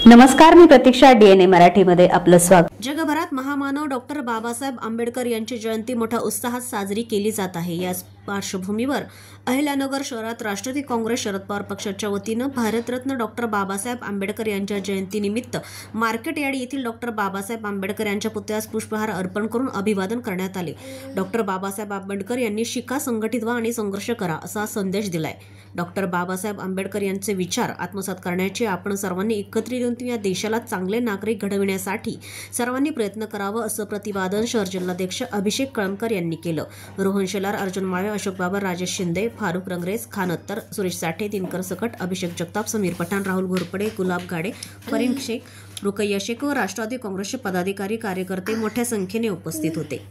नमस्कार, मी प्रतीक्षा. डीएनए मराठीमध्ये आपलं स्वागत. जगभरात महामानव डॉक्टर बाबासाहेब आंबेडकर यांची जयंती मोठ्या उत्साहात साजरी केली जात आहे. या पार्श्वभूमीवर अहिल्यानगर शहरात राष्ट्रवादी काँग्रेस शरद पवार पक्षाच्या वतीनं भारतरत्न डॉक्टर बाबासाहेब आंबेडकर यांच्या जयंतीनिमित्त मार्केट यार्ड येथील डॉक्टर बाबासाहेब आंबेडकर यांच्या पुतळ्यास पुष्पहार अर्पण करून अभिवादन करण्यात आले. डॉक्टर बाबासाहेब आंबेडकर यांनी शिका, संघटित व्हा आणि संघर्ष करा असा संदेश दिलाय. डॉक्टर बाबासाहेब आंबेडकर यांचे विचार आत्मसात करण्याचे आपण सर्वांनी एकत्रित येऊन या देशाला चांगले नागरिक घडविण्यासाठी सर्वांनी प्रयत्न करावं असं प्रतिपादन शहर जिल्हाध्यक्ष अभिषेक कळमकर यांनी केलं. रोहन शेलार, अर्जुन माळे, अशोक बाबर, राजेश शिंदे, फारुख रंगरेज, खान अत्तर, सुरेश साठे, दिनकर सकट, अभिषेक जगताप, समीर पठाण, राहुल घोरपडे, गुलाब गाडे, फरीन शेख, रुकैया शेख व राष्ट्रवादी काँग्रेसचे पदाधिकारी, कार्यकर्ते मोठ्या संख्येने उपस्थित होते.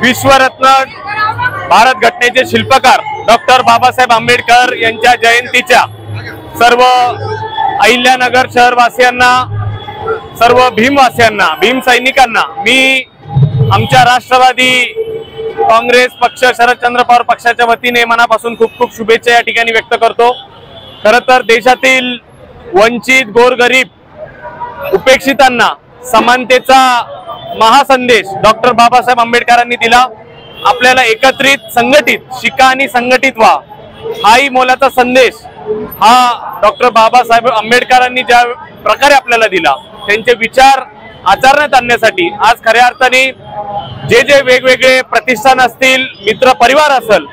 विश्वरत्न भारत घटनेचे शिल्पकार डॉक्टर बाबासाहेब आंबेडकर यांच्या जयंतीच्या सर्व अहिल्यानगर शहरवासियांना, सर्व भीमवासियांना, भीम सैनिकांना मी आमच्या राष्ट्रवादी काँग्रेस पक्ष, शरदचंद्र पवार पक्षाच्या वतीने मनापासून खूप खूप शुभेच्छा या ठिकाणी व्यक्त करतो. खरं तर देशातील वंचित, गोरगरीब, उपेक्षितांना समानतेचा महासंदेश डॉक्टर बाबासाहेब आंबेडकरांनी दिला. आपल्याला एकत्रित, संघटित, शिका आणि संघटित व्हा हाही मोलाचा संदेश हा डॉक्टर बाबासाहेब आंबेडकरांनी ज्या प्रकारे आपल्याला दिला, त्यांचे विचार आचरणात आणण्यासाठी आज खऱ्या अर्थाने जे जे वेगवेगळे प्रतिष्ठान असतील, मित्र परिवार असेल,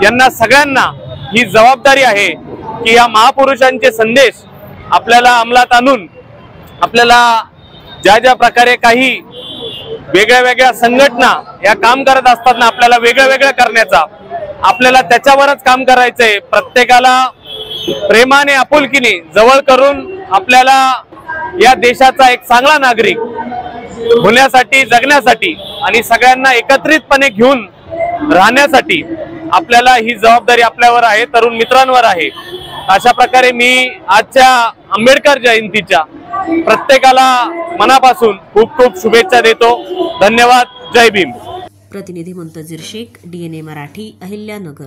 यांना सगळ्यांना ही जबाबदारी आहे की या महापुरुषांचे संदेश आपल्याला अंमलात आणून आपल्याला ज्या ज्या प्रकारे काही वेगळ्या वेगळ्या संघटना या काम करत असतात ना, आपल्याला वेगळं वेगळं करण्याचा, आपल्याला त्याच्यावरच काम करायचंय. प्रत्येकाला प्रेमाने, आपुलकीने जवळ करून आपल्याला या देशाचा एक चांगला नागरिक होण्यासाठी, जगण्यासाठी आणि सगळ्यांना एकत्रितपणे घेऊन राहण्यासाठी आपल्याला ही जबाबदारी आपल्यावर आहे, तरुण मित्रांवर आहे. अशा प्रकारे मी आजच्या आंबेडकर जयंतीच्या प्रत्येकाला मनापासून खूप खूप शुभेच्छा देतो. धन्यवाद. जय भीम. प्रतिनिधी मुंतजीर शेख, डीएनए मराठी, अहिल्यानगर.